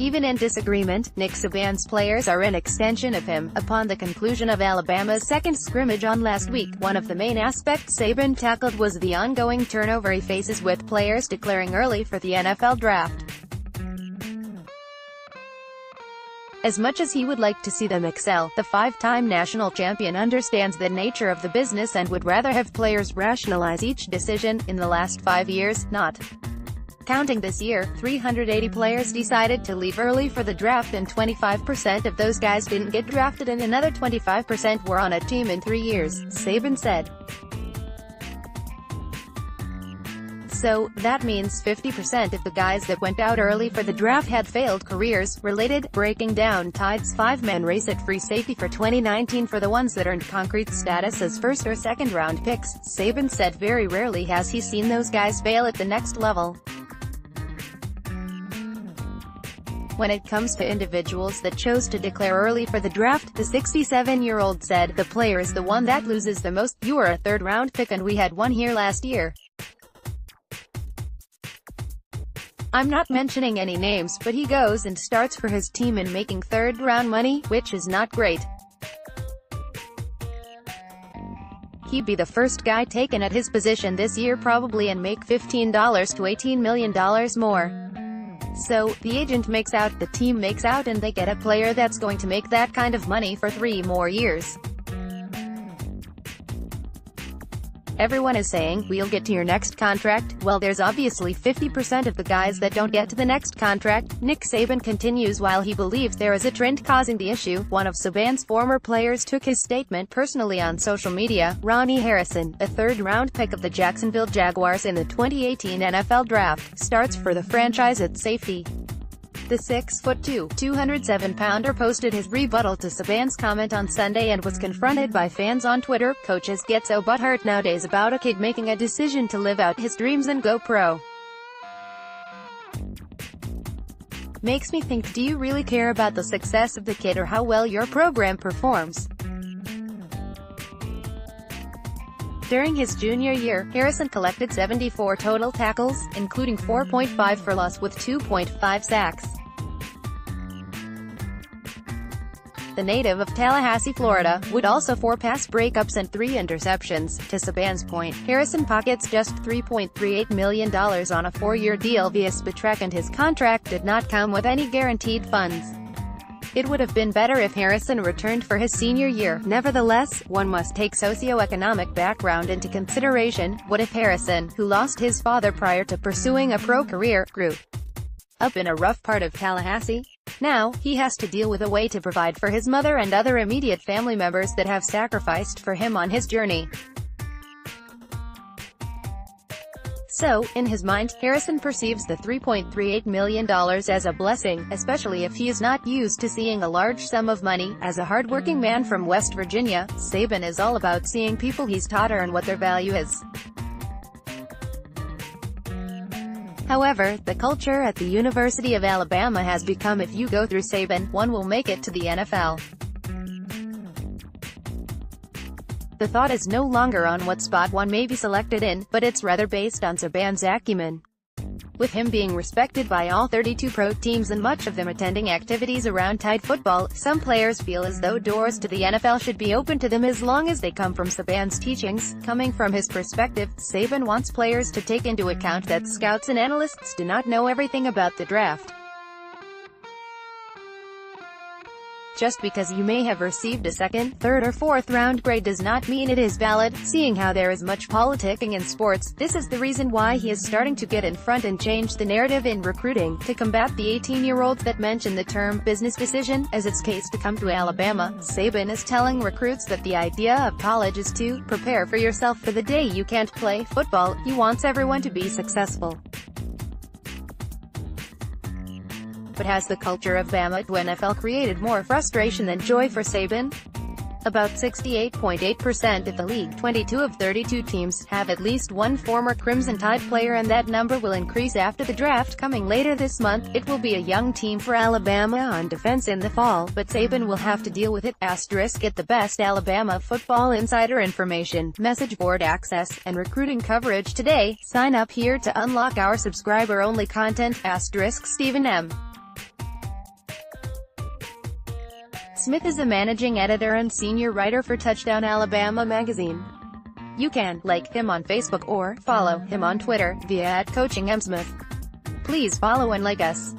Even in disagreement, Nick Saban's players are an extension of him. Upon the conclusion of Alabama's second scrimmage on last week, one of the main aspects Saban tackled was the ongoing turnover he faces with players declaring early for the NFL draft. As much as he would like to see them excel, the five-time national champion understands the nature of the business and would rather have players rationalize each decision. In the last 5 years, not counting this year, 380 players decided to leave early for the draft, and 25% of those guys didn't get drafted and another 25% were on a team in 3 years, Saban said. So, that means 50% of the guys that went out early for the draft had failed careers. Related, breaking down Tide's five-man race at free safety for 2019 for the ones that earned concrete status as first or second round picks, Saban said very rarely has he seen those guys fail at the next level. When it comes to individuals that chose to declare early for the draft, the 67-year-old said, "The player is the one that loses the most. You were a third-round pick and we had one here last year. I'm not mentioning any names, but he goes and starts for his team and making third-round money, which is not great. He'd be the first guy taken at his position this year probably and make $15 to $18 million more. So, the agent makes out, the team makes out, and they get a player that's going to make that kind of money for 3 more years. Everyone is saying, we'll get to your next contract. Well, there's obviously 50% of the guys that don't get to the next contract." Nick Saban continues. While he believes there is a trend causing the issue, one of Saban's former players took his statement personally on social media. Ronnie Harrison, a third-round pick of the Jacksonville Jaguars in the 2018 NFL Draft, starts for the franchise at safety. The 6'2", 207-pounder posted his rebuttal to Saban's comment on Sunday and was confronted by fans on Twitter. "Coaches get so butthurt nowadays about a kid making a decision to live out his dreams and go pro. Makes me think, do you really care about the success of the kid or how well your program performs?" During his junior year, Harrison collected 74 total tackles, including 4.5 for loss with 2.5 sacks. The native of Tallahassee, Florida, would also 4 pass breakups and 3 interceptions. To Saban's point, Harrison pockets just $3.38 million on a 4-year deal via Spitrack, and his contract did not come with any guaranteed funds. It would have been better if Harrison returned for his senior year. Nevertheless, one must take socioeconomic background into consideration. What if Harrison, who lost his father prior to pursuing a pro career, grew up in a rough part of Tallahassee? Now, he has to deal with a way to provide for his mother and other immediate family members that have sacrificed for him on his journey. So, in his mind, Harrison perceives the $3.38 million as a blessing, especially if he is not used to seeing a large sum of money. As a hardworking man from West Virginia, Saban is all about seeing people he's taught earn what their value is. However, the culture at the University of Alabama has become, if you go through Saban, one will make it to the NFL. The thought is no longer on what spot one may be selected in, but it's rather based on Saban's acumen. With him being respected by all 32 pro teams and much of them attending activities around Tide football, some players feel as though doors to the NFL should be open to them as long as they come from Saban's teachings. Coming from his perspective, Saban wants players to take into account that scouts and analysts do not know everything about the draft. Just because you may have received a second, third or fourth round grade does not mean it is valid. Seeing how there is much politicking in sports, this is the reason why he is starting to get in front and change the narrative in recruiting. To combat the 18-year-olds that mention the term business decision as its case to come to Alabama, Saban is telling recruits that the idea of college is to prepare for yourself for the day you can't play football. He wants everyone to be successful. But has the culture of Bama to NFL created more frustration than joy for Saban? About 68.8% of the league, 22 of 32 teams, have at least one former Crimson Tide player, and that number will increase after the draft coming later this month. It will be a young team for Alabama on defense in the fall, but Saban will have to deal with it. Get the best Alabama football insider information, message board access, and recruiting coverage today. Sign up here to unlock our subscriber-only content. Stephen M. Smith is a managing editor and senior writer for Touchdown Alabama magazine. You can like him on Facebook or follow him on Twitter via @CoachingMSmith. Please follow and like us.